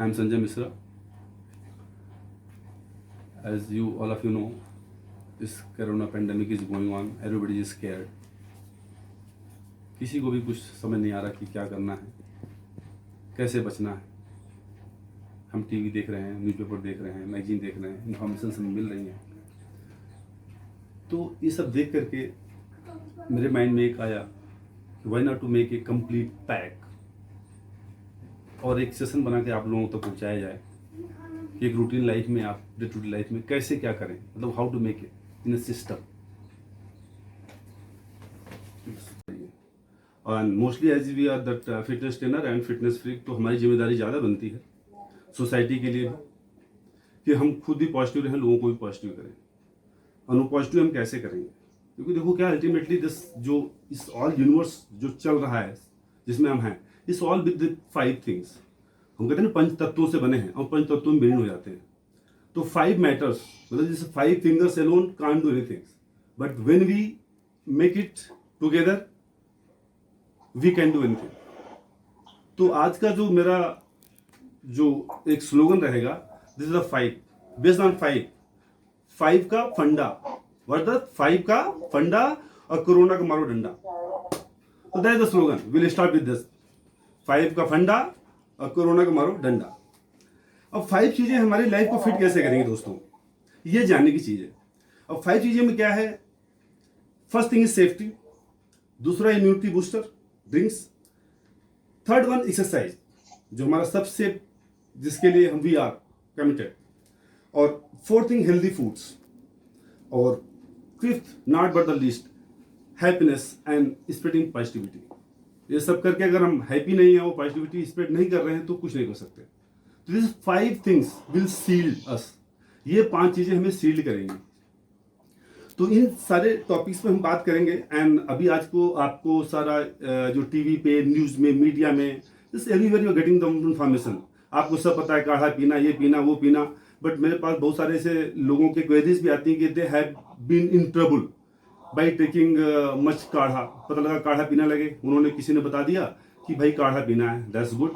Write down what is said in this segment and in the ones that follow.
I'm Sanjay Misra. As you all of you know, this corona pandemic is going on. Everybody is scared. किसी को भी कुछ समझ नहीं आ रहा कि क्या करना है, कैसे बचना है. हम टीवी देख रहे हैं, न्यूज़पेपर देख रहे हैं, मैगजीन देख रहे हैं, इन्फॉर्मेशन हमें मिल रही हैं. तो ये सब देख करके मेरे माइंड में एक आया, why not to make a complete pack और एक सेशन बना के आप लोगों तक पहुंचाया जाए. एक रूटीन लाइफ में आप डे टू डे लाइफ में कैसे क्या करें, मतलब how to make it in a system. और mostly as we are that fitness trainer and fitness freak, तो हमारी जिम्मेदारी ज़्यादा बनती है सोसाइटी के लिए भी कि हम खुद भी पॉजिटिव रहें, लोगों को भी पॉजिटिव करें. और वो पॉजिटिव हम कैसे करेंगे, क्योंकि देखो क्या अल्टीमेटली दिस जो इस ऑल यूनिवर्स जो चल रहा है जिसमें हम हैं, इस ऑल विद 5 थिंग्स. हम कहते हैं ना 5 तत्वों से बने हैं और 5 तत्वों में विलीन हो जाते हैं. तो 5 मैटर्स, मतलब जैसे 5 fingers alone can't do anything, but when we make it together we can do anything. तो आज का जो मेरा जो एक स्लोगन रहेगा, this is the 5 based on 5 का फंडा. व्हाट द 5 का फंडा और कोरोना का मारो डंडा. तो that is the slogan. Will start with this 5 का फंडा और कोरोना का मारो डंडा. अब 5 चीजें हमारी लाइफ को फिट कैसे करेंगे दोस्तों, ये जानने की चीज है. अब 5 चीजें में क्या है, फर्स्ट थिंग इज सेफ्टी, दूसरा immunity booster drinks, third one exercise जो हमारा सबसे जिसके लिए हम वी आर कमिटेड, और फोर्थ थिंग हेल्दी फूड्स, और fifth not but the least happiness and spreading positivity. ये सब करके अगर हम हैप्पी नहीं है, वो पॉजिटिविटी स्प्रेड नहीं कर रहे हैं, तो कुछ नहीं कर सकते. तो दिस 5 थिंग्स विल सील्ड अस. ये 5 चीजें हमें सील्ड करेंगी. तो इन सारे टॉपिक्स पे हम बात करेंगे. एंड अभी आज को आपको सारा जो टीवी पे, न्यूज में, मीडिया में, this everywhere you are getting the information. आपको सब पता है, काढ़ा पीना, ये पीना, वो पीना. बट मेरे पास बहुत सारे ऐसे लोगों के क्वेरीज भी आती हैं कि they have been in trouble by taking much kadha. पता लगा काढ़ा पीना लगे, उन्होंने किसी ने बता दिया कि भाई काढ़ा पीना है, दैट्स गुड.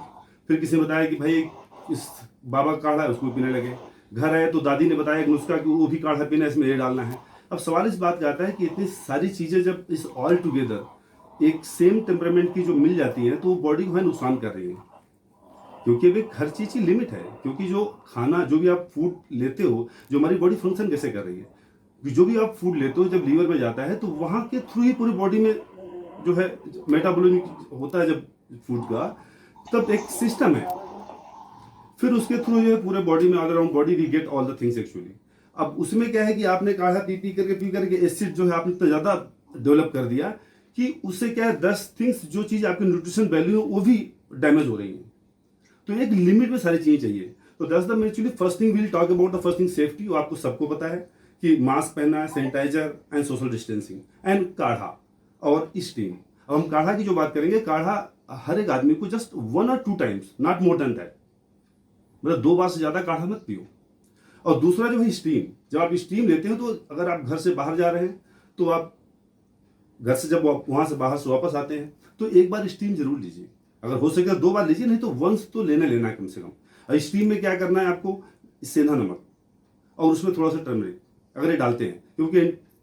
फिर किसी ने बताया कि भाई इस बाबा काढ़ा है, उसको पीने लगे. घर आए तो दादी ने बताया एक नुस्खा कि वो भी काढ़ा पीना है, इसमें ये डालना है. अब सवाल इस बात का आता है कि इतनी सारी चीजें जब इस ऑल टुगेदर एक सेम टेम्परामेंट की जो मिल जाती हैं, तो वो बॉडी को है नुकसान कर रही है. क्योंकि अब हर चीज की लिमिट है. क्योंकि जो खाना, जो भी आप फूड लेते हो, जो हमारी बॉडी फंक्शन कैसे कर रही है, जो भी आप फूड लेते हो जब लीवर में जाता है, तो वहां के थ्रू ही पूरी बॉडी में जो है मेटाबॉलिज्म होता है जब फूड का, तब एक सिस्टम है. फिर उसके थ्रू जो है पूरे बॉडी में, all around body we get all the things actually. अब उसमें क्या है कि आपने काढ़ा पी करके एसिड जो है आपने इतना ज्यादा डेवलप कर दिया कि उससे क्या है 10 थिंग्स जो चीज आपकी न्यूट्रिशन वैल्यू है वो भी डैमेज हो रही है. तो एक लिमिट में सारी चीजें चाहिए. तो that's the actually first thing will talk about the first thing safety. वो आपको सबको पता है कि मास्क पहनना है, sanitizer and social distancing and kadha और स्टीम. अब हम काढ़ा की जो बात करेंगे, काढ़ा हर एक आदमी को just 1 or 2 times, not more than that, मतलब 2 बार से ज्यादा काढ़ा मत पियो. और दूसरा जो है स्टीम. जब आप स्टीम लेते हो, तो अगर आप घर से बाहर जा रहे हैं, तो आप घर से जब वहां से बाहर से वापस आते हैं, तो एक बार स्टीम जरूर लीजिए. अगर हो सके 2 बार लीजिए, नहीं तो वंस तो लेना है कम से कम. और स्टीम में क्या करना है आपको, सेंधा नमक और उसमें थोड़ा सा टर्मरिक अगर ये डालते हैं, क्योंकि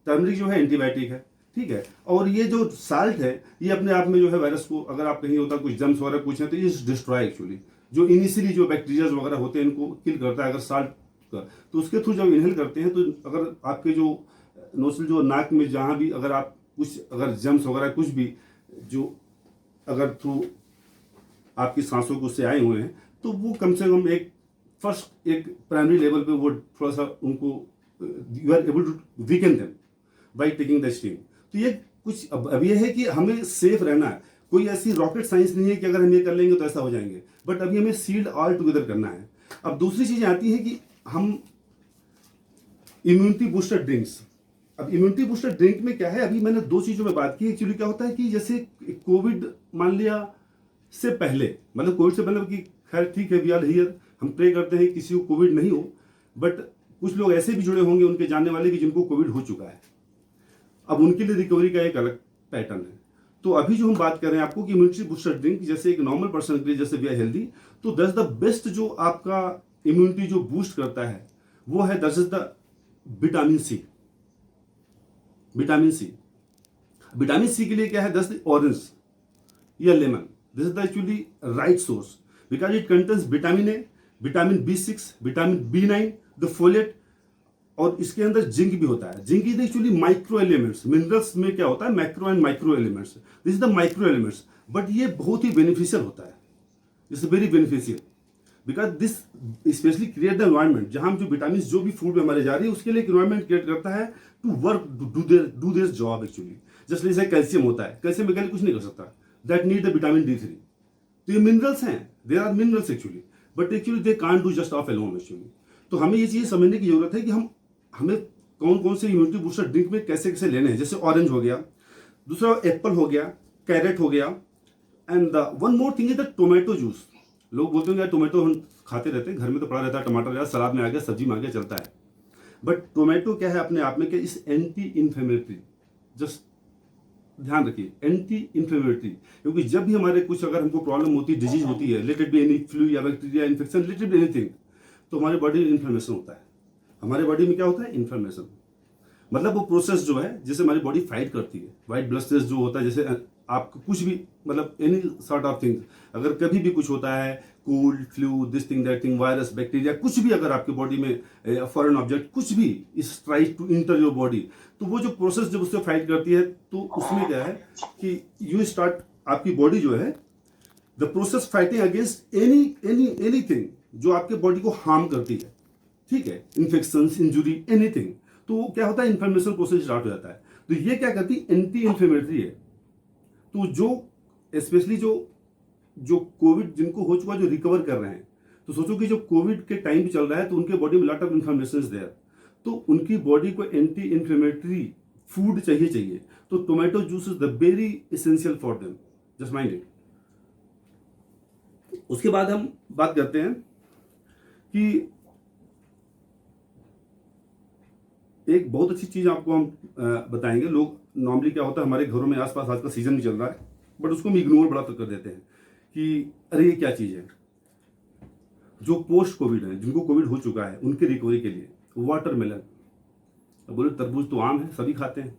टर्मरिक जो है एंटीबायोटिक है, ठीक है. और ये जो साल्ट है, ये अपने आप में जो है वायरस को, अगर आप कहीं होता कुछ जम्स वगैरह कुछ है, तो ये डिस्ट्रॉय एक्चुअली जो इनिशियली जो बैक्टीरिया वगैरह होते हैं, इनको किल करता है. अगर साल्ट का, तो उसके थ्रू जब इनहेल करते हैं, तो अगर आपके जो नोस्ट्रिल जो नाक में जहाँ भी अगर आप कुछ अगर जम्स वगैरह कुछ भी जो अगर थ्रू आपकी सांसों को उससे आए हुए हैं, तो वो कम से कम एक फर्स्ट एक प्राइमरी लेवल पे वो थोड़ा सा उनको you are able to weaken them by taking the steam. तो ये कुछ अब ये है कि हमें सेफ रहना है. कोई ऐसी रॉकेट साइंस नहीं है कि अगर हम ये कर लेंगे तो ऐसा हो जाएंगे, बट अभी हमें सील्ड ऑल टुगेदर करना है. अब दूसरी चीज आती है कि हम इम्यूनिटी बूस्टर ड्रिंक्स. अब इम्यूनिटी बूस्टर ड्रिंक में क्या है, अभी मैंने 2 चीजों में बात की. एक्चुअली क्या होता है कि जैसे कोविड मान लिया से पहले, मतलब कोविड से पहले कि खैर ठीक है, वी आर हियर, हम प्रे करते हैं किसी को कोविड नहीं हो, बट कुछ लोग ऐसे भी जुड़े होंगे उनके जानने वाले कि जिनको कोविड हो चुका है. अब उनके लिए रिकवरी का एक अलग पैटर्न है. तो अभी जो हम बात कर रहे हैं आपको कि इम्यूनिटी बूस्टर ड्रिंक जैसे एक नॉर्मल पर्सन के लिए जैसे वी आर हेल्दी, तो दैट्स द बेस्ट जो आपका इम्यूनिटी जो बूस्ट करता है वो है that is the vitamin C. Vitamin C, vitamin C के लिए क्या है, दैट्स द ऑरेंज या lemon, this is the actually right source because it contains vitamin A, vitamin B6, vitamin B9, the folate, और इसके अंदर जिंक भी होता है। Zinc is actually micro elements. Minerals में क्या होता है, macro and micro elements, this is the micro elements, but ये बहुत ही बेनिफिशियल होता है, it's very beneficial because this specially create the environment जहां हम जो विटामिन जो भी फूड में हमारे जा रही है उसके लिए एक एनवायरमेंट क्रिएट करता है to work do their job actually. Just जैसे कैल्शियम होता है, कैल्शियम अकेले कुछ नहीं कर सकता, that need the vitamin D3। तो ये मिनरल्स हैं, there are minerals actually, but actually they can't do just of alone actually. तो हमें ये चीज़ समझने की जरूरत है कि हमें कौन कौन से इम्यूनिटी बूस्टर ड्रिंक में कैसे कैसे लेने हैं। जैसे ऑरेंज हो गया, दूसरा एप्पल हो गया, कैरेट हो गया, and one more thing is the tomato juice. लोग बोलते हैं यार टोमेटो हम खाते रहते हैं, घर में तो पड़ा रहता है, टमाटर यार सलाद में आ गया, सब्जी में आ गया, चलता है, बट टोमेटो क्या है अपने आप में, क्या इस एंटी इन्फ्लेमेटरी, जस्ट ध्यान रखिए एंटी इन्फ्लेमेटरी, क्योंकि जब भी हमारे कुछ अगर हमको प्रॉब्लम होती है, डिजीज होती है, let it be any flu या bacteria infection, let it be anything, तो हमारे बॉडी में इन्फ्लेमेशन होता है। हमारे बॉडी में क्या होता है, इन्फ्लेमेशन, मतलब वो प्रोसेस जो है जिससे हमारी बॉडी फाइट करती है। वाइट ब्लड सेल्स जो होता है, जैसे आपको कुछ भी मतलब एनी सॉर्ट ऑफ थिंग्स, अगर कभी भी कुछ होता है, cold, flu, this thing that thing, virus, bacteria, कुछ भी अगर आपकी बॉडी में फॉरेन ऑब्जेक्ट कुछ भी इस tries to enter your body, तो वो जो प्रोसेस जब उससे फाइट करती है तो उसमें क्या है कि यू स्टार्ट, आपकी बॉडी जो है the process fighting against anything जो आपके बॉडी को हार्म करती है, ठीक है, इन्फेक्शन, इंजुरी, एनीथिंग, तो क्या होता है, इन्फ्लेमेशन प्रोसेस स्टार्ट हो जाता है। तो ये क्या करती है, एंटी इन्फ्लेमेटरी है। तो जो स्पेशली जो कोविड जिनको हो चुका, जो रिकवर कर रहे हैं, तो सोचो कि जो कोविड के टाइम चल रहा है तो उनके बॉडी में लॉट ऑफ इन्फ्लेमेशन देयर, तो उनकी बॉडी को एंटी इन्फ्लेमेटरी फूड चाहिए, तो tomato juice is the very essential for them, just mind it. उसके बाद हम बात करते हैं कि एक बहुत अच्छी चीज आपको हम बताएंगे। लोग नॉर्मली क्या होता है, हमारे घरों में आसपास आज का सीजन भी चल रहा है, बट उसको हम इग्नोर बड़ा कर देते हैं कि अरे ये क्या चीज है। जो पोस्ट कोविड है, जिनको कोविड हो चुका है, उनके रिकवरी के लिए वाटरमेलन, बोले तरबूज तो आम है, सभी खाते हैं,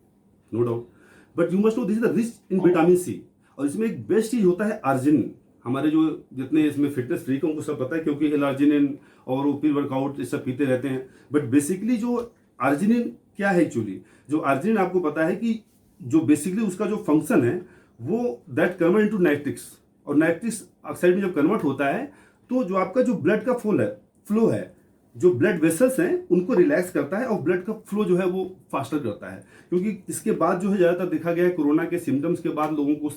no doubt, but you must know this is the rich in vitamin C. और इसमें एक बेस्ट चीज होता है अर्जिनिन। हमारे जो जितने इसमें फिटनेस फ्रीक उनको सब पता है, क्योंकि एल-अर्जिनिन और वो प्री वर्कआउट ये सब पीते रहते हैं, बट बेसिकली जो अर्जिनिन क्या है एक्चुअली, जो अर्जिनिन आपको पता है कि जो बेसिकली उसका जो फंक्शन है वो दैट कन्वर्ट इनटू नाइट्रिक्स, और नाइट्रिक्स ऑक्साइड में जब कन्वर्ट होता है तो जो आपका जो ब्लड का फ्लो है, जो ब्लड वेसल्स हैं उनको रिलैक्स करता है और ब्लड का फ्लो जो है वो फास्टर करता है। क्योंकि इसके बाद जो है ज़्यादातर देखा गया है कोरोना के सिम्टम्स के बाद लोगों को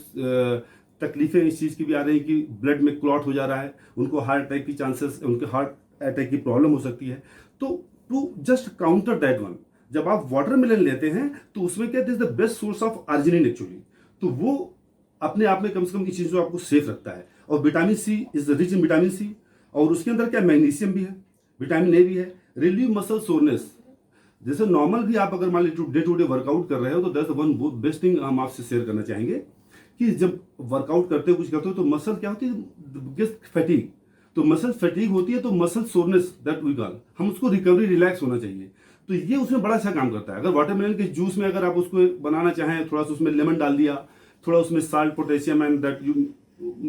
तकलीफें इस चीज़ की भी आ रही हैं कि ब्लड में क्लॉट हो जा रहा है, उनको हार्ट अटैक की चांसेस, उनके हार्ट अटैक की प्रॉब्लम हो सकती है। तो to just counter that one, जब आप वाटरमेलन लेते हैं तो उसमें क्या is the best source of arginine actually, तो वो अपने आप में कम से कम इस चीज़ को आपको सेफ रखता है। और vitamin C is the rich in vitamin C, और उसके अंदर क्या मैग्नीशियम भी है, विटामिन ए भी है, रिलीव मसल सोरनेस। जैसे नॉर्मल भी आप अगर मान लीजिए डे टू डे वर्कआउट कर रहे हो तो दैट्स वन बेस्ट थिंग हम आपसे शेयर करना चाहेंगे कि जब वर्कआउट करते हो, कुछ करते हो, तो मसल क्या होती है, फैटीग, तो मसल फैटीग होती है, तो muscle soreness that we call, हम उसको रिकवरी, रिलैक्स होना चाहिए, तो ये उसमें बड़ा अच्छा काम करता है। अगर वाटरमेलन के जूस में अगर आप उसको बनाना चाहें, थोड़ा सा उसमें लेमन डाल दिया, थोड़ा उसमें salt, potassium and that you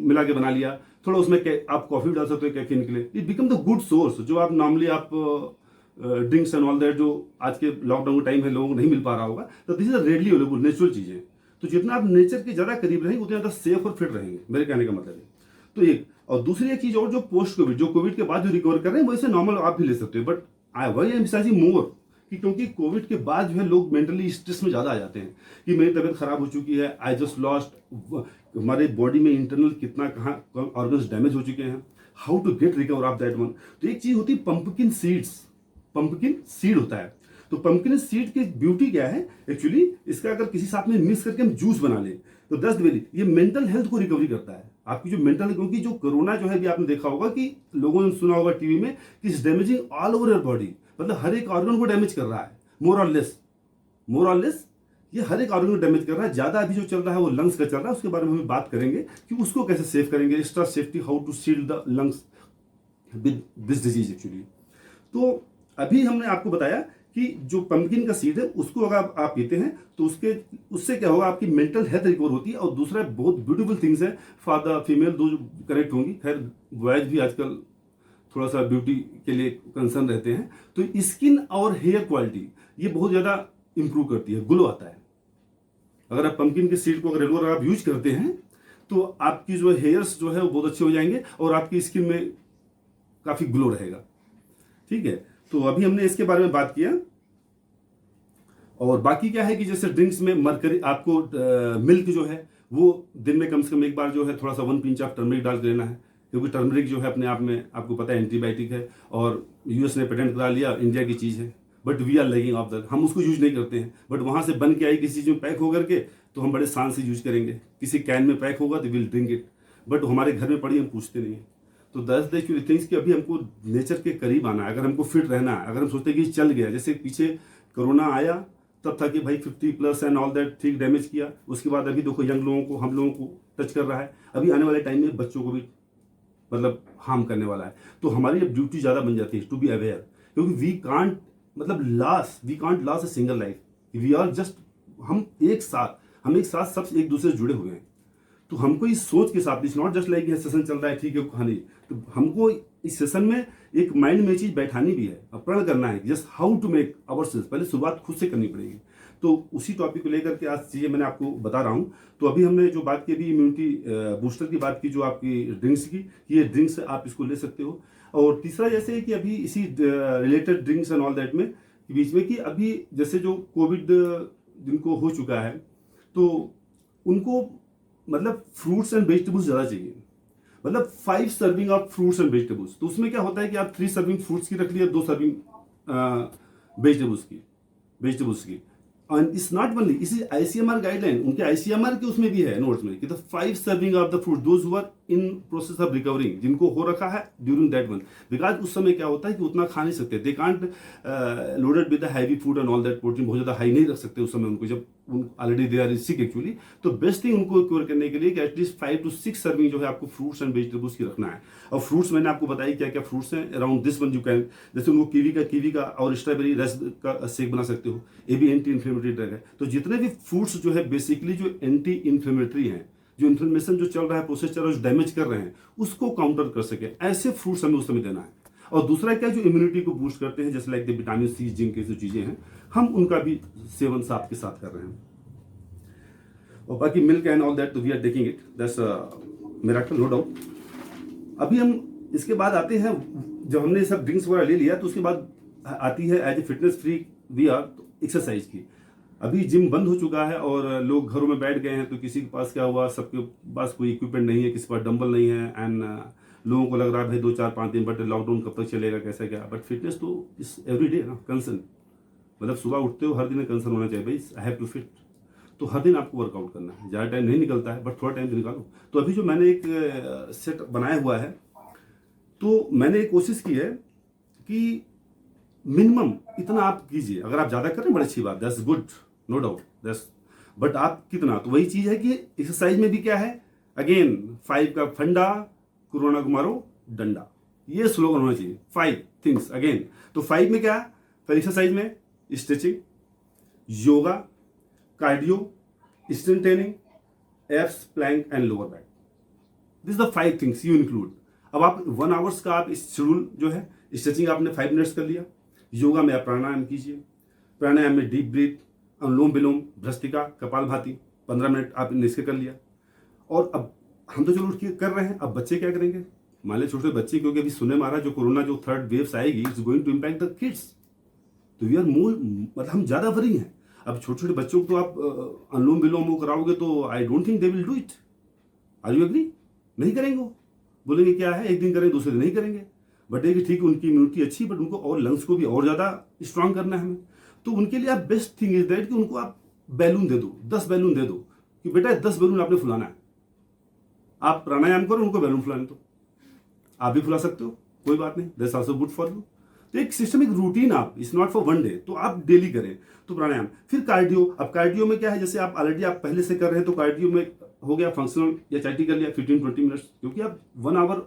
मिला के बना लिया, थोड़ा उसमें आप कॉफी डाल सकते हो कैफीन के लिए, it become the good source. जो आप नॉर्मली आप ड्रिंक्स एंड ऑल दैट जो आज के लॉकडाउन का टाइम है लोगों को नहीं मिल पा रहा होगा, तो this is readily available natural चीजें। तो जितना आप नेचर के ज्यादा करीब रहेंगे उतना ज्यादा सेफ और फिट रहेंगे, मेरे कहने का मतलब है। तो एक और दूसरी एक चीज और, जो पोस्ट कोविड, जो कोविड के बाद जो रिकवर कर रहे हैं, वैसे नॉर्मल आप भी ले सकते हो, बट आई वाई एम्फसाइजिंग मोर कि क्योंकि कोविड के बाद जो है लोग मेंटली स्ट्रेस में ज़्यादा आ जाते हैं कि मेरी तबीयत खराब हो चुकी है, आई जस्ट लॉस्ट, हमारे बॉडी में इंटरनल कितना कहाँ ऑर्गन्स डैमेज हो चुके हैं, how to get recover of that one. तो एक चीज़ होती है पंपकिन सीड्स, पंपकिन सीड होता है, तो पंपकिन सीड की ब्यूटी क्या है एक्चुअली, इसका अगर किसी साथ में मिक्स करके हम जूस बना लें तो 10 वेली ये मेंटल हेल्थ को रिकवरी करता है, आपकी जो मेंटल, क्योंकि जो कोरोना जो है भी आपने देखा होगा कि लोगों ने सुना होगा टीवी में कि is damaging all over your body, मतलब हर एक ऑर्गन को डैमेज कर रहा है, मोर और लेस ये हर एक ऑर्गन को डैमेज कर रहा है। ज़्यादा अभी जो चल रहा है वो लंग्स का चल रहा है, उसके बारे में हम बात करेंगे कि उसको कैसे सेव करेंगे, extra safety, how to shield the lungs with this disease actually. तो अभी हमने आपको बताया कि जो पंपकिन का सीड है उसको अगर आप पीते हैं तो उससे क्या होगा, आपकी मेंटल हेल्थ रिकवर होती है। और दूसरा बहुत ब्यूटीफुल थिंग्स है फॉर द फीमेल, दो करेक्ट होंगी, खैर बॉयज भी आजकल थोड़ा सा ब्यूटी के लिए कंसर्न रहते हैं। तो स्किन और हेयर क्वालिटी ये बहुत ज़्यादा इंप्रूव करती है, ग्लो आता है। अगर आप पंपकिन के सीड को अगर रेगुलर आप यूज करते हैं तो आपकी जो हेयर्स जो है वो बहुत अच्छे हो जाएंगे और आपकी स्किन में काफ़ी ग्लो रहेगा। ठीक है, तो अभी हमने इसके बारे में बात किया। और बाकी क्या है कि जैसे ड्रिंक्स में मरकरी, आपको मिल्क जो है वो दिन में कम से कम एक बार जो है थोड़ा सा 1 पिंच ऑफ टर्मरिक डाल के लेना है, क्योंकि टर्मरिक जो है अपने आप में आपको पता है एंटीबायोटिक है और यूएस ने पेटेंट करा लिया, इंडिया की चीज़ है, but we are lagging of that, हम उसको यूज नहीं करते हैं। बट वहाँ से बन के आई किसी चीज़ में पैक होकर के तो हम बड़े शान से यूज करेंगे, किसी कैन में पैक होगा तो विल ड्रिंक इट, बट हमारे घर में पड़ी हम पूछते नहीं है। तो दैट्स द एक्चुअली थिंग्स कि अभी हमको नेचर के करीब आना है, अगर हमको फिट रहना है। अगर हम सोचते हैं कि चल गया, जैसे पीछे कोरोना आया तब था कि भाई 50+ एंड ऑल दैट, ठीक डैमेज किया, उसके बाद अभी देखो यंग लोगों को, हम लोगों को टच कर रहा है, अभी आने वाले टाइम में बच्चों को भी मतलब हार्म करने वाला है। तो हमारी अब ड्यूटी ज़्यादा बन जाती है टू बी अवेयर, क्योंकि we can't last a single life, we are just, हम एक साथ सब एक दूसरे से जुड़े हुए हैं। तो हमको इस सोच के साथ, इट्स नॉट जस्ट लाइक ये सेशन चल रहा है ठीक है कहानी, तो हमको इस सेशन में एक माइंड में चीज बैठानी भी है, प्रण करना है just how to make ourself, पहले शुरुआत खुद से करनी पड़ेगी। तो उसी टॉपिक को लेकर के आज चीज़ें मैंने आपको बता रहा हूँ। तो अभी हमने जो बात की, अभी इम्यूनिटी बूस्टर की बात की, जो आपकी ड्रिंक्स की, ये ड्रिंक्स आप इसको ले सकते हो। और तीसरा जैसे कि अभी इसी related drinks and all that में बीच में कि अभी जैसे जो कोविड जिनको हो चुका है तो उनको मतलब फ्रूट्स एंड वेजिटेबल्स ज़्यादा चाहिए, मतलब 5 serving of fruits and vegetables. तो उसमें क्या होता है कि आप 3 सर्विंग फ्रूट्स की रख लिया, 2 सर्विंग वेजिटेबल्स की। एंड इट्स नॉट ओनली, इस आईसीएमआर गाइडलाइन, उनके आईसीएमआर के उसमें भी है नोट्स में कि the 5 serving of the fruit those who are in process of recovering, जिनको हो रखा है ड्यूरिंग दैट वन, बिकॉज उस समय क्या होता है कि उतना खा नहीं सकते, they can't loaded with the heavy food and all that, protein बहुत ज़्यादा हाई नहीं रख सकते उस समय उनको, जब already they are sick actually. तो बेस्ट थिंग उनको क्योर करने के लिए कि एटलीस्ट 5 to 6 सर्विंग जो है आपको फ्रूट्स एंड वेजिटेबल्स की रखना है। और फ्रूट्स मैंने आपको बताया क्या क्या फ्रूट्स हैं, around this one you can, जैसे उनको कीवी का और स्ट्रॉबेरी रस का शेक बना सकते हो, ये भी एंटी इन्फ्लेमेटरी ड्रग है। तो जितने भी फ्रूट्स जो है बेसिकली जो एंटी इन्फ्लेमेटरी हैं, जो इन्फ्लेमेशन जो चल रहा है, प्रोसेस चल रहा है, जो डैमेज कर रहे हैं, उसको काउंटर कर सके, ऐसे फ्रूट्स हमें उस समय देना है। और दूसरा क्या, जो इम्यूनिटी को बूस्ट करते हैं, जैसे like the vitamin C, zinc की जो चीज़ें हैं, हम उनका भी सेवन साथ के साथ कर रहे हैं। और बाकी मिल्क एंड ऑल दैट तो we are taking it, that's miracle, no doubt. अभी हम इसके बाद आते हैं, जब हमने सब ड्रिंक्स वगैरह ले लिया तो उसके बाद आती है as a fitness free we are exercise की। अभी जिम बंद हो चुका है और लोग घरों में बैठ गए हैं, तो किसी के पास क्या हुआ, सबके पास कोई इक्विपमेंट नहीं है, किसी के पास डंबल नहीं है, एंड लोगों को लग रहा है भाई 2-4-5 दिन बट लॉकडाउन कब तक चलेगा, कैसा क्या। बट फिटनेस तो इस एवरी डे ना कंसर्न, मतलब सुबह उठते हो हर दिन कंसर्न होना चाहिए भाई आई हैव टू फिट। तो हर दिन आपको वर्कआउट करना है, ज़्यादा टाइम नहीं निकलता है बट थोड़ा टाइम तो निकालो। तो अभी जो मैंने एक सेट बनाया हुआ है, तो मैंने एक कोशिश की है कि मिनिमम इतना आप कीजिए, अगर आप ज़्यादा करें बड़ी अच्छी बात, that's good, no doubt that's, but आप कितना, तो वही चीज़ है कि एक्सरसाइज में भी क्या है, अगेन 5 का फंडा, कोरोना को मारो डंडा, ये स्लोगन होना चाहिए। 5 थिंग्स अगेन, तो 5 में क्या, फिर एक्सरसाइज में stretching, yoga, cardio, strength training, abs, plank and lower back, this the 5 things you include. अब आप 1 आवर्स का आप इस शेड्यूल जो है, स्ट्रेचिंग आपने 5 मिनट्स कर लिया, योगा में आप प्राणायाम कीजिए, प्राणायाम में डीप ब्रीथ, अनुलोम विलोम, भ्रष्टिका, कपालभाति 15 मिनट आपने इसके कर लिया। और अब हम तो चलो उठ के कर रहे हैं, अब बच्चे क्या करेंगे, मान लीजिए छोटे बच्चे, क्योंकि अभी सुनने में आ रहा है जो कोरोना जो 3rd वेव्स आएगी it's going to impact the kids, तो वी आर मोर, मतलब हम ज़्यादा वरी हैं। अब छोटे छोटे बच्चों को तो आप अनुलोम विलोम वो कराओगे तो I don't think they will do it, are you agree, नहीं करेंगे, वो बोलेंगे क्या है, एक दिन करें दूसरे दिन नहीं करेंगे। बट ये कि ठीक है उनकी इम्यूनिटी अच्छी, बट उनको और लंग्स को भी और ज़्यादा स्ट्रांग करना है हमें। तो उनके लिए आप बेस्ट थिंग इज दैट कि उनको आप बैलून दे दो, 10 बैलून दे दो कि बेटा 10 बैलून आपने फुलाना है, आप प्राणायाम करो, उनको बैलून फुलाने दो, आप भी फुला सकते हो, कोई बात नहीं, that's also good for you. तो एक सिस्टमिक रूटीन आप, it's not for one day, तो आप डेली करें। तो प्राणायाम, फिर कार्डियो। अब कार्डियो में क्या है, जैसे आप ऑलरेडी आप पहले से कर रहे हैं तो कार्डियो में हो गया फंक्शनल या चैटी कर लिया 15-20 मिनट्स, क्योंकि आप 1 आवर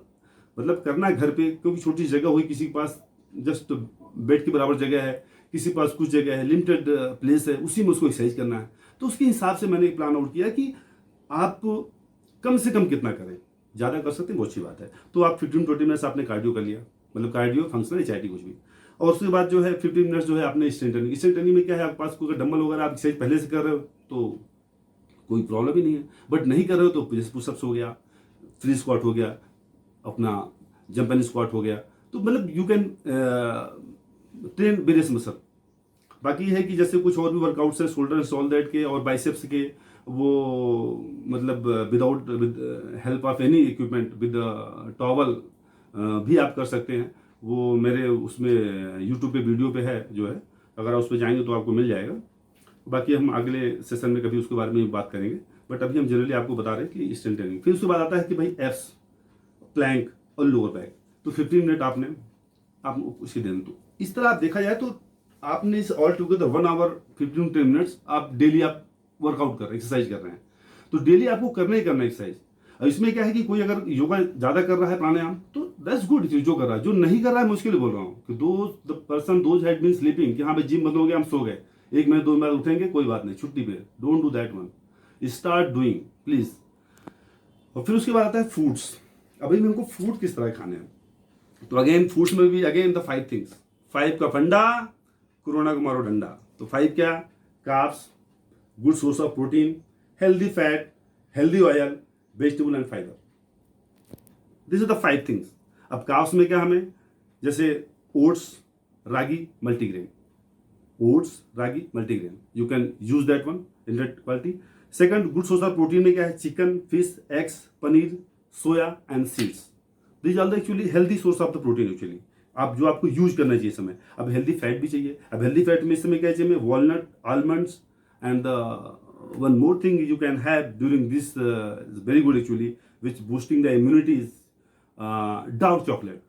मतलब करना है घर पे, क्योंकि छोटी जगह हुई, किसी के पास जस्ट बेड के बराबर जगह है, किसी के पास कुछ जगह है, लिमिटेड प्लेस है, उसी में उसको एक्सरसाइज करना है। तो उसके हिसाब से मैंने प्लान आउट किया कि आप कम से कम कितना करें, ज़्यादा कर सकते हैं बहुत अच्छी बात है। तो आप 15-20 मिनट्स आपने कार्डियो कर लिया, मतलब कार्डियो फंक्शनल एच कुछ भी, और उसके बाद जो है 15 मिनट्स जो है आपने स्ट्रेंथ ट्रेनिंग। स्ट्रेंथ ट्रेनिंग में क्या है, आपके पास कोई डंबल वगैरह आप एक्सरसाइज पहले से कर रहे हो तो कोई प्रॉब्लम ही नहीं है, बट नहीं कर रहे हो तो पुशअप्स हो गया, फ्री स्क्वाट हो गया, अपना जंप एंड स्क्वाट हो गया। तो मतलब you can train various muscle. बाकी है कि जैसे कुछ और भी वर्कआउट्स है शोल्डर ऑल दैट के और बाइसेप्स के, वो मतलब without with help of any equipment, with towel भी आप कर सकते हैं। वो मेरे उसमें यूट्यूब पे वीडियो पे है जो है, अगर आप उस पर जाएंगे तो आपको मिल जाएगा। बाकी हम अगले सेशन में कभी उसके बारे में बात करेंगे, बट अभी हम जनरली आपको बता रहे हैं कि स्ट्रेंथ ट्रेनिंग। फिर उसके बाद आता है कि भाई एप्स, प्लैंक और लोअर बैक। तो 15 मिनट आपने आप उसके दें। तो इस तरह आप देखा जाए तो आपने इस ऑल टुगेदर 1 आवर 15-10 मिनट्स आप डेली आप वर्कआउट कर रहे हैं, एक्सरसाइज कर रहे हैं। तो डेली आपको करना ही करना एक्सरसाइज। और इसमें क्या है कि कोई अगर योगा ज़्यादा कर रहा है प्राणायाम तो दैट्स गुड, जो कर रहा है। जो नहीं कर रहा है मैं उसके लिए बोल रहा हूँ कि दोज हैड बीन स्लीपिंग, कि हाँ भाई जिम बंद हो गया हम सो गए, 1 महीने 2 महीने उठेंगे कोई बात नहीं, छुट्टी पे, don't do that one, start doing please. और फिर उसके बाद आता है फूड्स। अभी में हमको फूड किस तरह खाने हैं, तो अगेन फूड्स में भी अगेन द 5 थिंग्स, 5 का फंडा, कोरोना को मारो डंडा। तो 5 क्या, carbs, good source of protein, healthy fat, healthy oil, vegetable and fibre, this is the 5 things. अब कार्ब्स में क्या हमें, जैसे oats, ragi, multigrain, oats, ragi, multigrain, you can use that one in that quality. Second, good source of protein में क्या है, chicken, fish, eggs, paneer, soya and seeds, this are the actually healthy source of the protein actually, आप जो आपको use करना चाहिए इस समय। अब हेल्दी फैट भी चाहिए। अब हेल्दी फैट में इस समय क्या चाहिए, walnut, almonds and one more thing you can have during this very good actually which boosting the immunity is dark chocolate.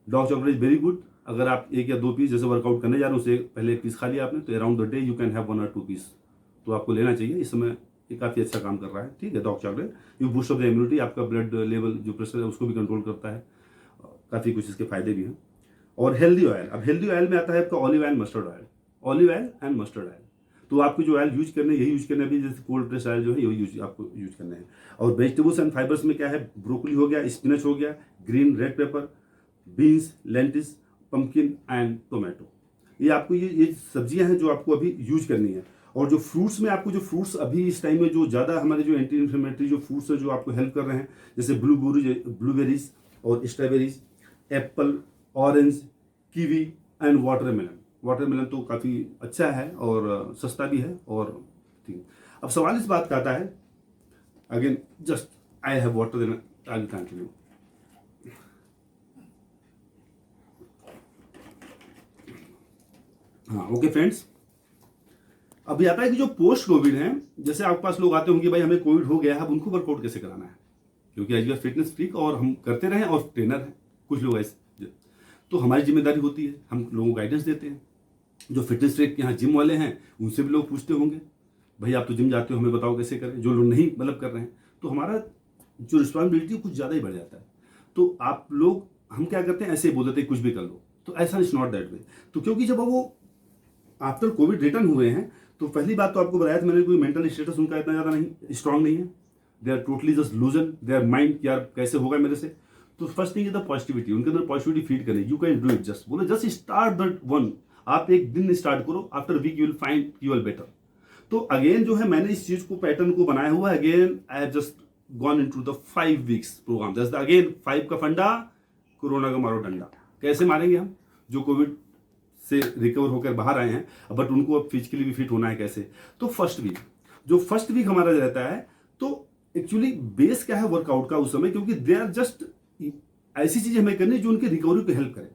Dark chocolate is very good. अगर आप 1 या 2 पीस जैसे वर्कआउट करने जा रहे हो उससे पहले 1 पीस खा लिया आपने, तो around the day you can have 1 और 2 पीस, तो आपको लेना चाहिए इस समय। ये काफ़ी अच्छा काम कर रहा है, ठीक है। Dark chocolate you boost of the immunity, आपका ब्लड लेवल जो प्रेशर है उसको भी कंट्रोल करता है, काफ़ी कुछ इसके फायदे भी हैं। और हेल्दी ऑयल, अब हेल्दी ऑयल में आता है आपका olive oil, mustard oil, olive oil and mustard oil. तो आपको जो ऑयल यूज करने यही यूज करना है, जैसे कोल्ड प्रेस ऑयल जो है यही यूज आपको यूज करना है। और वेजिटेबल्स एंड फाइबर्स में क्या है, ब्रोकली हो गया, स्पिनच हो गया, green red pepper, beans, lentils, pumpkin and tomato, ये आपको ये सब्जियां हैं जो आपको अभी यूज करनी है। और जो फ्रूट्स में आपको, जो फ्रूट्स अभी इस टाइम में जो ज़्यादा हमारे जो एंटी इन्फ्लेमेटरी जो फ्रूट्स है जो आपको हेल्प कर रहे हैं, जैसे ब्लूबेरीज और strawberries, Apple, orange, kiwi and watermelon. Watermelon तो काफ़ी अच्छा है और सस्ता भी है और ठीक। अब सवाल इस बात का आता है, again just I have water then I will continue. हाँ ओके फ्रेंड्स, अभी आता है कि जो पोस्ट कोविड है, जैसे आपके पास लोग आते होंगे भाई हमें कोविड हो गया है, अब उनको वर्कआउट कैसे कराना है, क्योंकि एज यूर फिटनेस फ्रीक और हम करते रहे और ट्रेनर हैं कुछ लोग ऐसे, तो हमारी जिम्मेदारी होती है, हम लोगों को गाइडेंस देते हैं। जो फिटनेस फ्रीक यहाँ जिम वाले हैं उनसे भी लोग पूछते होंगे भाई आप तो जिम जाते हो हमें बताओ कैसे करें, जो लोग नहीं मतलब कर रहे हैं, तो हमारा जो रिस्पॉन्सिबिलिटी कुछ ज़्यादा ही बढ़ जाता है। तो आप लोग, हम क्या करते हैं ऐसे ही बोल देते हैं कुछ भी कर लो, तो ऐसा इज नॉट दैट वे। तो क्योंकि जब वो आफ्टर कोविड रिटर्न हुए हैं, तो पहली बात तो आपको बताया था मैंने, कोई मेंटल स्टेटस उनका इतना ज़्यादा नहीं स्ट्रांग नहीं है, they are totally just losing their mind कि यार कैसे होगा मेरे से। तो first thing is the positivity, उनके अंदर पॉजिटिविटी फीड करें, you can do it, just बोलो जस्ट स्टार्ट दैट वन, आप एक दिन स्टार्ट करो, after week you will find you will better. तो अगेन जो है मैंने इस चीज को पैटर्न को बनाया हुआ है, again I have just gone into the 5 weeks programme, just again 5 का फंडा, कोरोना का मारो डंडा। कैसे मारेंगे हम जो कोविड से रिकवर होकर बाहर आए हैं, बट उनको अब फिजिकली भी फिट होना है कैसे। तो फर्स्ट वीक हमारा रहता है, तो एक्चुअली बेस क्या है वर्कआउट का उस समय, क्योंकि दे आर जस्ट ऐसी चीजें हमें करनी जो उनकी रिकवरी को हेल्प करे।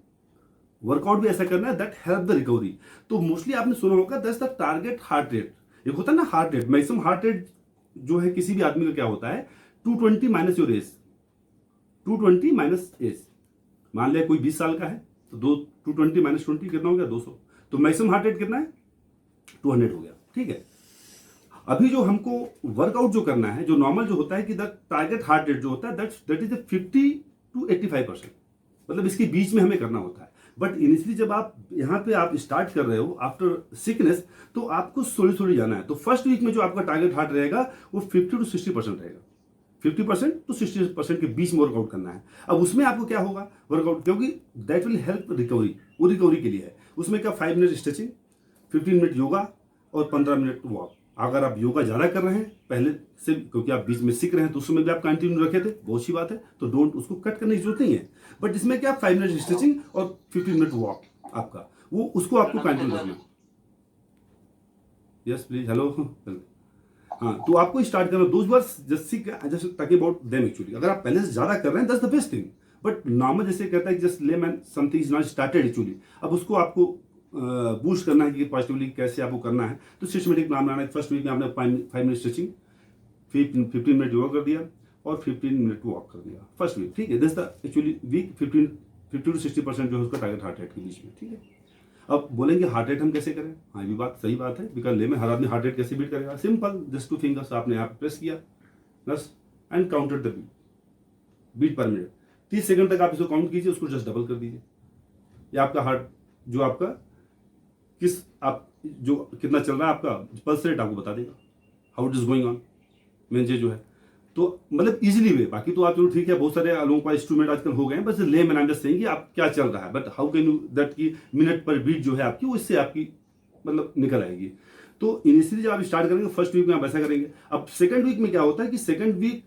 वर्कआउट भी ऐसा करना है दैट हेल्प द रिकवरी। तो मोस्टली आपने सुना होगा that's the target heart rate, एक होता है ना heart rate, maximum heart rate जो है किसी भी आदमी का क्या होता है 220 minus your age, 220 minus age. मान लिया कोई 20 साल का है तो 220 माइनस 20 कितना हो गया 200। तो मैक्सिमम हार्ट रेट कितना है 200 हो गया। ठीक है, अभी जो हमको वर्कआउट जो करना है, जो नॉर्मल जो होता है कि द टारगेट हार्ट रेट जो होता है दैट इज 50 to 85%, मतलब इसके बीच में हमें करना होता है। बट इनिशियली जब आप यहाँ पे आप स्टार्ट कर रहे हो आफ्टर सिकनेस, तो आपको थोड़ी जाना है। तो फर्स्ट वीक में जो आपका टारगेट हार्ट रहेगा वो 50 to 60% रहेगा। 50% to 60% के बीच में वर्कआउट करना है। अब उसमें आपको क्या होगा वर्कआउट, क्योंकि दैट विल हेल्प रिकवरी, वो रिकवरी के लिए है। उसमें क्या 5 मिनट स्ट्रेचिंग, 15 मिनट योगा और 15 मिनट वॉक। अगर आप योगा ज़्यादा कर रहे हैं पहले से, क्योंकि आप बीच में सीख रहे हैं तो उसमें भी आप कंटिन्यू रखे थे, बहुत अच्छी बात है, तो डोंट उसको कट करने की जरूरत नहीं है। बट इसमें क्या 5 मिनट स्ट्रेचिंग और 15 मिनट वॉक आपका, वो उसको आपको कंटिन्यू करना। Yes please, hello. हाँ, तो आपको स्टार्ट करना those words just talking about them actually. अगर आप पहले से ज़्यादा कर रहे हैं that's the best thing. But normal जैसे कहता है just layman something is not started actually, अब उसको आपको बूस्ट करना है कि पॉजिटिवली कैसे आपको करना है। तो सिस्टमेटिक प्लान बनाना है। फर्स्ट वीक में आपने 5 मिनट स्ट्रेचिंग, 15 मिनट योगा कर दिया और 15 मिनट वॉक कर दिया फर्स्ट वीक। ठीक है, this the actually week 50 to 60% जो है उसका टारगेट हार्ट रेट के बीच में। ठीक है, अब बोलेंगे हार्ट रेट हम कैसे करें। हाँ, ये बात सही बात है, बिकॉज ले में हर आदमी हार्ट रेट कैसे बीट करेगा। सिंपल, जस्ट 2 फिंगर्स आपने यहाँ प्रेस किया बस and counted the beat per minute. 30 second तक आप इसको काउंट कीजिए, उसको जस्ट डबल कर दीजिए। या आपका हार्ट जो आपका आप जो कितना चल रहा है आपका पल्स रेट आपको बता देगा, how it is going on main जो है। तो मतलब इजीली वे, बाकी तो आप चलो ठीक है बहुत सारे लोगों का इंस्ट्रूमेंट आजकल हो गए हैं, बस ले मैन जस्ट सेइंग कि आप क्या चल रहा है। But how can you that की मिनट पर बीट जो है आपकी वो इससे आपकी मतलब निकल आएगी। तो इनिशियली जब आप स्टार्ट करेंगे फर्स्ट वीक में आप ऐसा करेंगे। अब सेकंड वीक में क्या होता है कि सेकंड वीक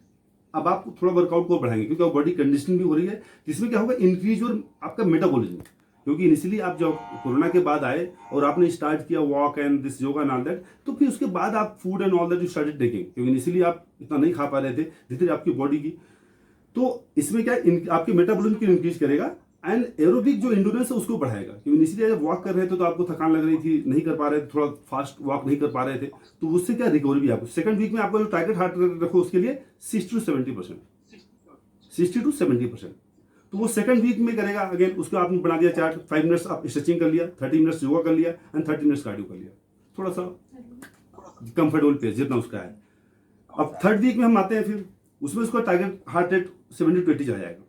अब आप थोड़ा वर्कआउट को बढ़ाएंगे, क्योंकि अब बॉडी कंडीशनिंग भी हो रही है, जिसमें क्या होगा इंक्रीज और आपका मेटाबॉलिज्म। क्योंकि इनिशियली आप जब कोरोना के बाद आए और आपने स्टार्ट किया walk and this yoga and all that, तो फिर उसके बाद आप food and all that you started taking, क्योंकि इनिशियली आप इतना नहीं खा पा रहे थे धीरे धीरे आपकी बॉडी की। तो इसमें क्या आपके मेटाबॉलिज्म को इंक्रीज करेगा एंड एरोबिक जो इंडोरेंस है उसको बढ़ाएगा। क्योंकि इनिशियली जब वॉक कर रहे थे तो आपको थकान लग रही थी, नहीं कर पा रहे थे, थोड़ा फास्ट वॉक नहीं कर पा रहे थे, तो उससे क्या रिकवरी भी आपको सेकंड वीक में आपका जो टारगेट हार्ट रेट रखो उसके लिए 60 to 70%, 60 to 70%। तो वो सेकंड वीक में करेगा। अगेन उसको आपने बना दिया चार्ट, 5 मिनट्स आप स्ट्रेचिंग कर लिया, 30 मिनट्स योगा कर लिया एंड 30 मिनट्स कार्डियो कर लिया, थोड़ा सा कंफर्टेबल पेस जितना उसका है। अब थर्ड वीक में हम आते हैं, फिर उसमें उसका टारगेट हार्ट रेट 70 to 80 चला जाएगा,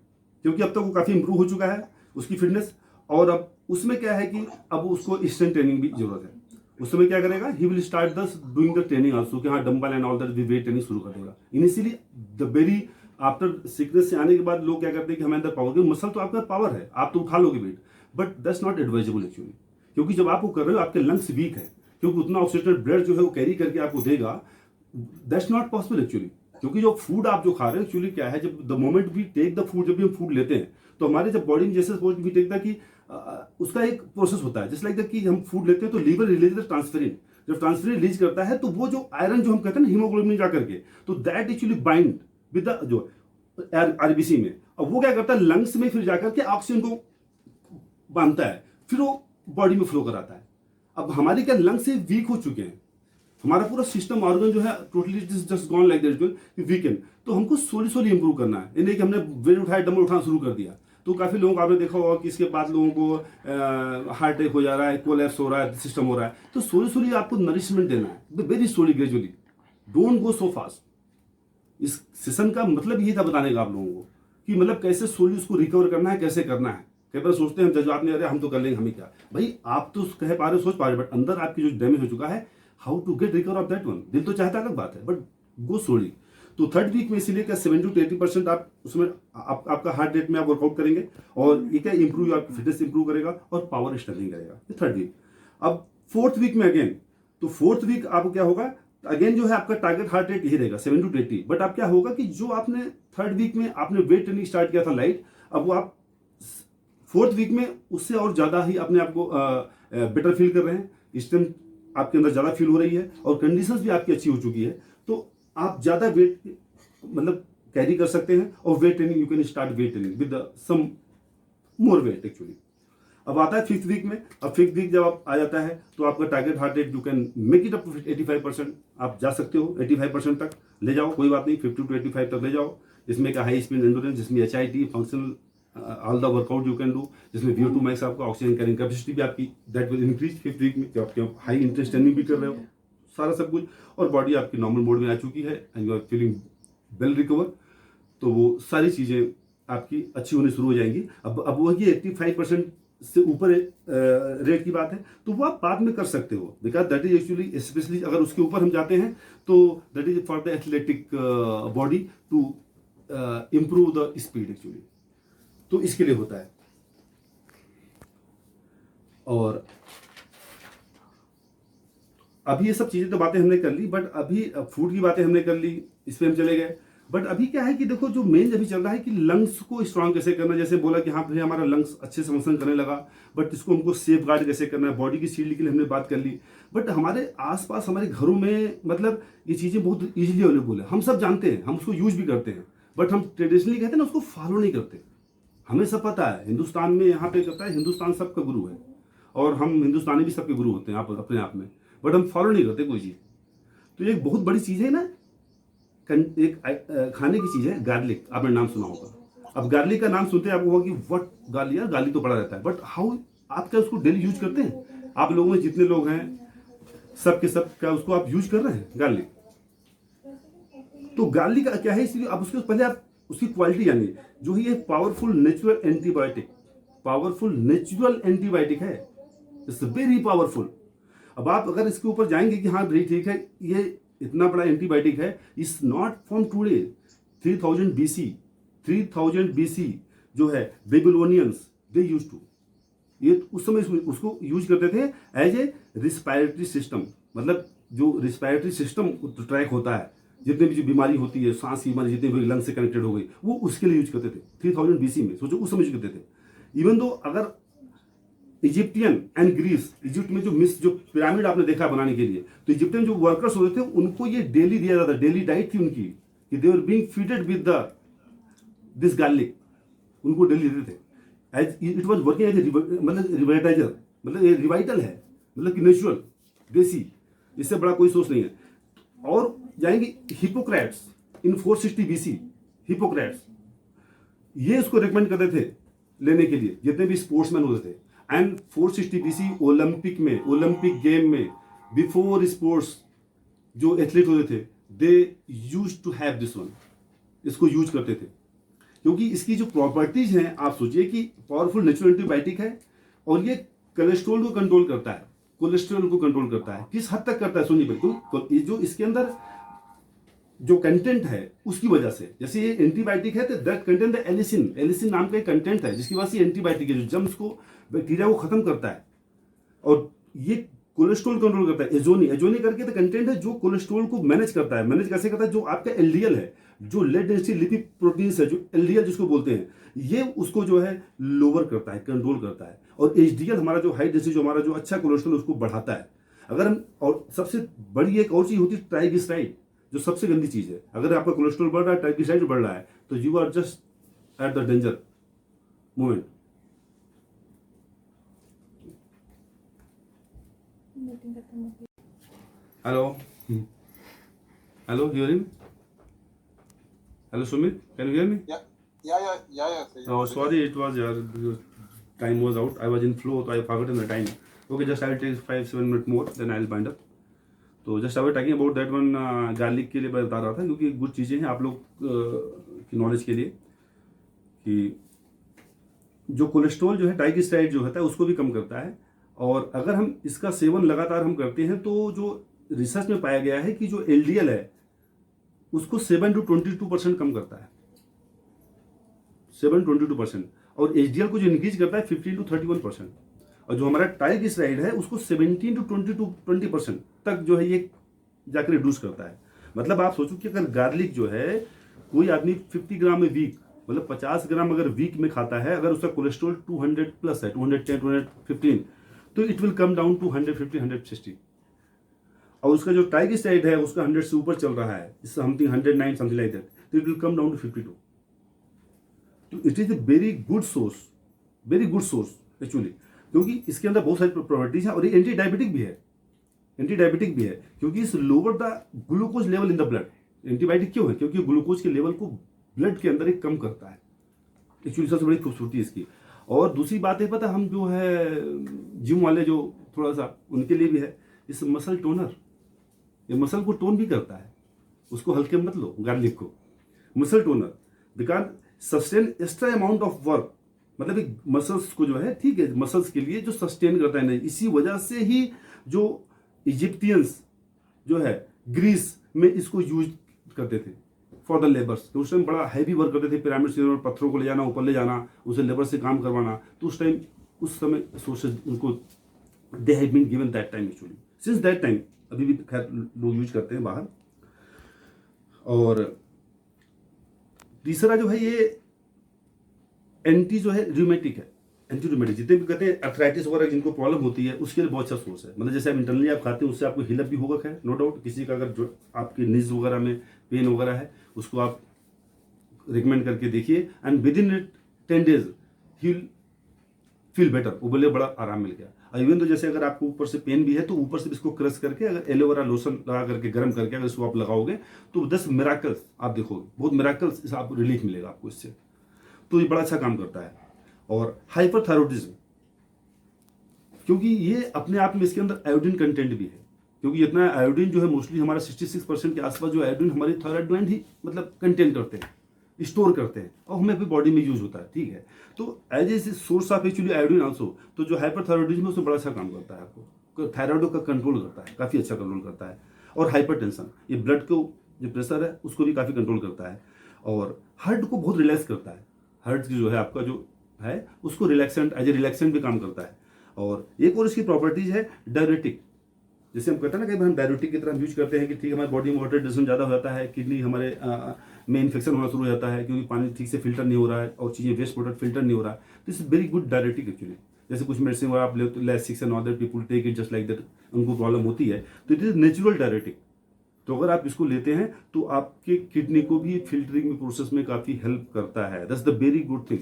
क्योंकि अब तक वो काफ़ी इंप्रूव हो चुका है उसकी फिटनेस। और अब उसमें क्या है कि अब उसको स्ट्रेंथ ट्रेनिंग भी जरूरत है। उस समय क्या करेगा, he will start the doing the training also, कि हाँ डंबल एंड ऑल दैट भी वेट ट्रेनिंग शुरू कर देगा। Initially the very after sickness से आने के बाद लोग क्या करते हैं कि हमें अंदर पावर, क्योंकि मसल तो आपका पावर है, आप तो उठा लोगे weight, but that's not advisable actually. क्योंकि जब आप वो कर रहे हो आपके लंग्स वीक है, क्योंकि उतना ऑक्सीजनेटेड ब्लड जो है वो कैरी करके आपको देगा, दैट्स नॉट पॉसिबल एक्चुअली। क्योंकि जो फूड आप जो खा रहे हो एक्चुअली क्या है, जब the moment we take the food, जब भी हम फूड लेते हैं तो हमारे जब बॉडी में जैसे वी टेक द कि उसका एक प्रोसेस होता है, जस्ट लाइक द कि हम फूड लेते हैं तो लीवर रिलीज द ट्रांसफेरिन, जब ट्रांसफेरिन रिलीज करता है तो वो जो आयरन जो हम कहते हैं ना हीमोग्लोबिन जा करके, तो that actually bind with the जो आरबीसी में, अब वो क्या करता है लंग्स में फिर जाकर के ऑक्सीजन को बांधता है, फिर वो बॉडी में फ्लो कराता है। अब हमारे क्या लंग्स से वीक हो चुके हैं, हमारा पूरा सिस्टम ऑर्गन जो है totally just gone like that weekend. तो हमको सोली इंप्रूव करना है, इन्हें कि हमने वेट उठाया डंबल उठाना शुरू कर दिया तो काफ़ी लोगों को आपने देखा होगा कि इसके बाद लोगों को हार्ट अटैक हो जा रहा है, कोलैप्स हो रहा है, सिस्टम हो रहा है। तो सोली आपको नरिशमेंट देना है, very slowly gradually, don't go so fast. इस सेशन का मतलब यही था बताने का आप लोगों को कि मतलब कैसे सोली उसको रिकवर करना है, कैसे करना है। कई बार सोचते हैं जज्बात में, अरे हम तो कर लेंगे, हमें क्या भाई, आप तो कह पा रहे हो, सोच पा रहे हो, बट अंदर आपकी जो डैमेज हो चुका है, how to get recover of that one. दिल तो चाहता अलग बात है, बट गो स्लोली। तो थर्ड वीक में इसीलिए क्या 70 to 80% आप उसमें आपका हार्ट रेट में आप वर्कआउट करेंगे, और ये क्या इंप्रूव आपकी फिटनेस इंप्रूव करेगा और पावर स्ट्रेंथिंग करेगा, ये थर्ड वीक। अब फोर्थ वीक में अगेन, तो फोर्थ वीक आपको क्या होगा, अगेन जो है आपका टारगेट हार्ट रेट यही रहेगा 70 to 80। बट अब क्या होगा कि जो आपने थर्ड वीक में आपने वेट ट्रेनिंग स्टार्ट किया था लाइट, अब वो आप फोर्थ वीक में उससे और ज्यादा ही अपने आप को बेटर फील कर रहे हैं, स्ट्रेंथ आपके अंदर ज्यादा फील हो रही है और कंडीशंस भी आपकी अच्छी हो चुकी है, तो आप ज्यादा वेट मतलब कैरी कर सकते हैं। और weight training you can start weight training with some more weight actually. अब आता है फिफ्थ वीक में। अब फिफ्थ वीक जब आप आ जाता है तो आपका target heart rate you can make it up to 85%, आप जा सकते हो 85% तक ले जाओ, कोई बात नहीं, 50 to 85 तक ले जाओ। इसमें का हाई स्पीड एंडोरेंस, जिसमें HIIT functional all the workout you can do, जिसमें VO2 मैक्स आपका ऑक्सीजन कैरिंग कैपेसिटी भी आपकी that will increase 5th week में, जो आपके हाई इंटरेस्ट ट्रेनिंग भी कर रहे हो, सारा सब कुछ, और बॉडी आपकी नॉर्मल मोड में आ चुकी है and you are feeling well recover, तो वो सारी चीज़ें आपकी अच्छी होनी शुरू हो जाएंगी। अब वही 85% से ऊपर रेट की बात है, तो वो आप बाद में कर सकते हो, because that is actually, specially अगर उसके ऊपर हम जाते हैं तो that is for the athletic body to improve the speed actually, तो इसके लिए होता है। और अभी ये सब चीज़ें तो बातें हमने कर ली, बट अभी फूड की बातें हमने कर ली, इस पर हम चले गए। बट अभी क्या है कि देखो, जो मेन अभी चल रहा है कि लंग्स को स्ट्रांग कैसे करना, जैसे बोला कि हाँ भाई हमारा लंग्स अच्छे से फंक्शन करने लगा, बट इसको हमको सेफ गार्ड कैसे करना है, बॉडी की शील्ड के लिए हमने बात कर ली। बट हमारे आसपास हमारे घरों में मतलब ये चीज़ें बहुत ईजिली अवेलेबल है, हम सब जानते हैं, हम उसको यूज भी करते हैं, बट हम ट्रेडिशनली कहते हैं ना, उसको फॉलो नहीं करते। हमें सब पता है हिंदुस्तान में यहाँ पे कहता है हिंदुस्तान सबका गुरु है, और हम हिंदुस्तानी भी सबके गुरु होते हैं आप अपने आप में, बट हम फॉलो नहीं करते कोई चीज़। तो ये एक बहुत बड़ी चीज़ है ना, एक खाने की चीज़ है गार्लिक, आपने नाम सुना होगा। अब गार्लिक का नाम सुनते हैं आपको होगा कि व्हाट गार्लिक, यार गार्लिक तो पड़ा रहता है, बट हाउ आप क्या उसको डेली यूज करते हैं? आप लोगों में जितने लोग हैं सब के सब क्या उसको आप यूज कर रहे हैं गार्लिक? तो गार्लिक का क्या है, इसलिए आप उसके पहले आप उसकी क्वालिटी जानिए। जो ही ये powerful natural antibiotic, powerful natural antibiotic है, इट्स वेरी पावरफुल। अब आप अगर इसके ऊपर जाएंगे कि हाँ भाई ठीक है ये इतना बड़ा एंटीबायोटिक है, is not from today, 3000 BC, 3000 BC जो है बेबीलोनियंस दे यूज टू, ये उस समय उसको यूज करते थे एज ए रिस्पायरेटरी सिस्टम, मतलब जो रिस्पायरेटरी सिस्टम ट्रैक होता है, जितने भी जो बीमारी होती है, सांस की बीमारी जितने भी लंग से कनेक्टेड हो गई, वो उसके लिए यूज करते थे 3000 BC में। सोचो उस समय यूज करते थे। इवन दो अगर इजिप्टियन एंड ग्रीस, इजिप्ट में जो पिरामिड आपने देखा बनाने के लिए, तो इजिप्टियन जो वर्कर्स होते थे उनको ये डेली दिया जाता, डेली डाइट थी उनकी, कि they were being feeded with this garlic, उनको डेली देते थे, as it was working as मतलब रिवाइटाइजर, मतलब ये रिवाइटल है, मतलब कि नेचुरल देसी, इससे बड़ा कोई सोर्स नहीं है। और जाएंगे हिपोक्रेट्स इन 460 BC, हिपोक्रेट्स ये इसको रिकमेंड करते थे लेने के लिए, जितने भी स्पोर्ट्समैन होते थे। एंड 460 BC ओलंपिक में, ओलंपिक गेम में, बिफोर स्पोर्ट्स जो एथलीट होते थे, they use to have this one, इसको यूज करते थे, क्योंकि इसकी जो प्रॉपर्टीज हैं, आप सोचिए कि पावरफुल नेचुरल एंटीबायोटिक है, और ये कोलेस्ट्रॉल को कंट्रोल करता है, कोलेस्ट्रॉल को कंट्रोल करता है। किस हद तक करता है सुनिए, बिल्कुल जो इसके अंदर जो कंटेंट है उसकी वजह से, जैसे ये एंटीबायोटिक है तो दैट कंटेंट एलिसिन, एलिसिन नाम का एक कंटेंट है जिसकी वजह से एंटीबायोटिक है, जो जम्स को, बैक्टीरिया को खत्म करता है, और ये कोलेस्ट्रॉल कंट्रोल करता है। एजोनी, एजोनी करके तो कंटेंट है जो कोलेस्ट्रॉल को मैनेज करता है। मैनेज कैसे करता है? जो आपका एलडीएल है, जो लेड डेंसिटी लिपिड प्रोटीन्स है, जो एलडीएल जिसको बोलते हैं, ये उसको जो है लोअर करता है, कंट्रोल करता है। और एचडीएल हमारा जो हाई डेंसिटी, जो हमारा जो अच्छा कोलेस्ट्रॉल उसको बढ़ाता है। अगर हम, और सबसे बड़ी एक और चीज होती है ट्राइग्लिसराइड, जो सबसे गंदी चीज है। अगर आपका कोलेस्ट्रॉल बढ़ रहा है, ट्राइग्लिसराइड बढ़ रहा है, तो you are just at the danger moment. Hello hello, hearing? Hello Sumit, can you hear me? Yeah. Oh, sorry, it was your time was out. I was in flow, so I forgotten the time. Okay, just I will take 5-7 minutes more, then I will bind up. तो just I was talking about that one, garlic के लिए मैं बता रहा था, क्योंकि good चीज़ें हैं आप लोग की नॉलेज के लिए, कि जो कोलेस्ट्रॉल जो है, ट्राइग्लिसराइड जो होता है उसको भी कम करता है। और अगर हम इसका सेवन लगातार हम करते हैं, तो जो रिसर्च में पाया गया है कि जो एलडीएल है उसको 7 to 22% कम करता है, 7 to 22%, और एचडीएल को जो इंक्रीज करता है 15 to 31%, और जो हमारा ट्राइग्लिसराइड है उसको 17 to 20% तक जो है ये जाकर रिड्यूस करता है। मतलब आप सोचो कि अगर गार्लिक जो है, कोई आदमी 50 ग्राम में वीक, मतलब 50 ग्राम अगर वीक में खाता है, अगर उसका कोलेस्ट्रॉल 200 प्लस है, 210 215, तो it will come down to 150 160, और उसका जो ट्राइग्लिसराइड है उसका 100 से ऊपर चल रहा है, समथिंग 109 समथिंग लाइक दैट, तो it will come down to 52। तो it is a very good source actually, क्योंकि इसके अंदर बहुत सारी प्रॉपर्टीज है, और ये एंटी डायबिटिक भी है, क्योंकि इस lower the glucose level in the blood. Antibiotic क्यों है? क्योंकि ग्लूकोज के लेवल को ब्लड के अंदर एक कम करता है। एक्चुअली सबसे बड़ी खूबसूरती इसकी। और दूसरी बात है पता, हम जो है जिम वाले जो थोड़ा सा उनके लिए भी है इस मसल टोनर, ये मसल को टोन भी करता है, उसको हल्के मत लो गार्लिक को। Muscle toner because sustain extra amount of work, मतलब एक मसल्स को जो है, ठीक है, मसल्स के लिए जो सस्टेन करता है, नहीं इसी वजह से ही जो इजिप्टियंस जो है ग्रीस में इसको यूज करते थे फॉर द लेबर्स। तो उस टाइम बड़ा हैवी वर्क करते थे, पिरामिड से पत्थरों को ले जाना, ऊपर ले जाना, उसे लेबर से काम करवाना। तो उस समय सोर्सेज उनको they have been given that time actually, since that time. अभी भी खैर लोग यूज करते हैं बाहर। और तीसरा जो है ये एंटी जो है र्यूमेटिक है, एंटी र्यूमेटिक जितने भी कहते हैं अर्थराइटिस वगैरह जिनको प्रॉब्लम होती है उसके लिए बहुत अच्छा सोर्स है। मतलब जैसे आप इंटरनली आप खाते हैं उससे आपको हील अप भी होगा, खैर नो डाउट। किसी का अगर जो आपके नीज वगैरह में पेन वगैरह है उसको आप रिकमेंड करके देखिए, and with in 10 days he feel better, वो बोले बड़ा आराम मिल गया। इवन तो जैसे अगर आपको ऊपर से पेन भी है तो ऊपर से इसको क्रश करके अगर एलोवेरा लोशन लगा करके गर्म करके अगर इसको आप लगाओगे तो 10 मिराकल्स आप देखोगे, बहुत मिराकल्स आप रिलीफ मिलेगा आपको इससे। तो ये बड़ा अच्छा काम करता है। और हाइपरथायरॉइडिज्म, क्योंकि ये अपने आप में इसके अंदर आयोडीन कंटेंट भी है, क्योंकि इतना आयोडीन जो है मोस्टली हमारा 66% के आसपास जो आयोडीन हमारी थायराइड ग्लैंड ही मतलब कंटेन करते हैं, स्टोर करते हैं, और हमें भी बॉडी में यूज होता है, ठीक है। तो as a source of actually iodine also, तो जो हाइपरथायरॉइडिज्म है उसमें बड़ा अच्छा काम करता है, आपको थायराइड का कंट्रोल करता है, काफ़ी अच्छा कंट्रोल करता है। और हाइपरटेंशन, ये ब्लड को जो प्रेशर है उसको भी काफ़ी कंट्रोल करता है। और हार्ट को बहुत रिलैक्स करता है, हार्ट की जो है आपका जो है उसको रिलैक्सेंट, एज ए रिलैक्सेंट भी काम करता है। और एक और इसकी प्रॉपर्टीज है डायरेटिक, जैसे हम कहते हैं ना कि हम डायरेटिक की तरह यूज करते हैं कि ठीक है हमारे बॉडी में वाटर रिटेंशन ज़्यादा हो जाता है, किडनी हमारे में इन्फेक्शन होना शुरू हो जाता है क्योंकि पानी ठीक से फिल्टर नहीं हो रहा है और चीज़ें वेस्ट प्रोडक्ट फिल्टर नहीं हो रहा है। तो it's very good diuretic actually. जैसे कुछ मेडिसिन वगैरह आप लेते Lasix and other people take it just like that, उनको प्रॉब्लम होती है, तो इट इज नेचुरल डायरेटिक। तो अगर आप इसको लेते हैं तो आपके किडनी को भी फिल्टरिंग में प्रोसेस में काफ़ी हेल्प करता है। That's the very good thing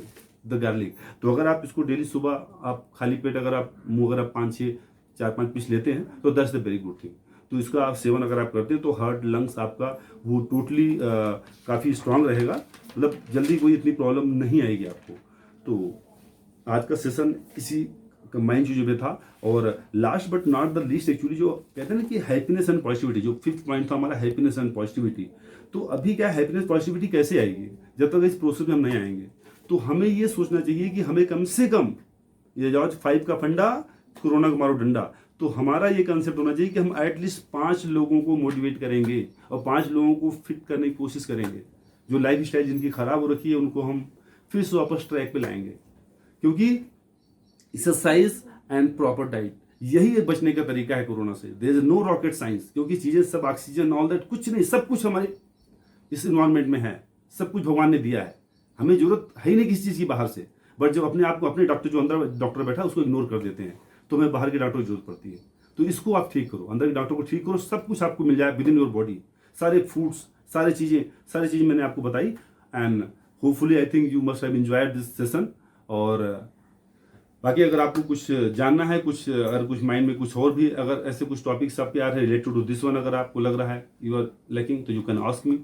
the garlic. तो अगर आप इसको डेली सुबह आप खाली पेट अगर आप मुँह अगर आप 5-6 4-5 पीस लेते हैं तो that's the very good thing. तो इसका आप सेवन अगर आप करते हैं तो हार्ट लंग्स आपका वो टोटली काफ़ी स्ट्रांग रहेगा, मतलब जल्दी कोई इतनी प्रॉब्लम नहीं आएगी आपको। तो आज का सेशन इसी कंबाइन चीज़ों पे था। और last but not the least actually जो कहते हैं ना कि हैप्पीनेस एंड पॉजिटिविटी, जो 5th पॉइंट था हमारा हैप्पीनेस एंड पॉजिटिविटी। तो अभी क्या हैप्पीनेस पॉजिटिविटी कैसे आएगी जब तक इस प्रोसेस में हम नहीं आएंगे। तो हमें ये सोचना चाहिए कि हमें कम से कम ये जॉर्ज 5 का फंडा, कोरोना को मारो डंडा। तो हमारा ये कंसेप्ट होना चाहिए कि हम एटलीस्ट 5 लोगों को मोटिवेट करेंगे और 5 लोगों को फिट करने की कोशिश करेंगे। जो लाइफ स्टाइल जिनकी खराब हो रखी है उनको हम फिर से वापस ट्रैक पे लाएंगे, क्योंकि एक्सरसाइज एंड प्रॉपर डाइट यही एक बचने का तरीका है कोरोना से। There is no rocket science, क्योंकि चीजें सब ऑक्सीजन ऑल दैट कुछ नहीं, सब कुछ हमारे इस इन्वायरमेंट में है, सब कुछ भगवान ने दिया है, हमें जरूरत है ही नहीं किसी चीज की बाहर से। बट जब अपने आप को अपने डॉक्टर जो अंदर डॉक्टर बैठा उसको इग्नोर कर देते हैं, तो हमें बाहर के डॉक्टर की जरूरत पड़ती है। तो इसको आप ठीक करो, अंदर के डॉक्टर को ठीक करो, सब कुछ आपको मिल जाए विद इन योर बॉडी, सारे फूड्स, सारी चीजें मैंने आपको बताई। And hopefully I think you must have enjoyed this session. और बाकी अगर आपको कुछ जानना है, कुछ अगर कुछ माइंड में कुछ और भी अगर ऐसे कुछ टॉपिक्स आपके आ रहे हैं रिलेटेड टू दिस वन, अगर आपको लग रहा है यू आर लैकिंग, तो यू कैन आस्क मी।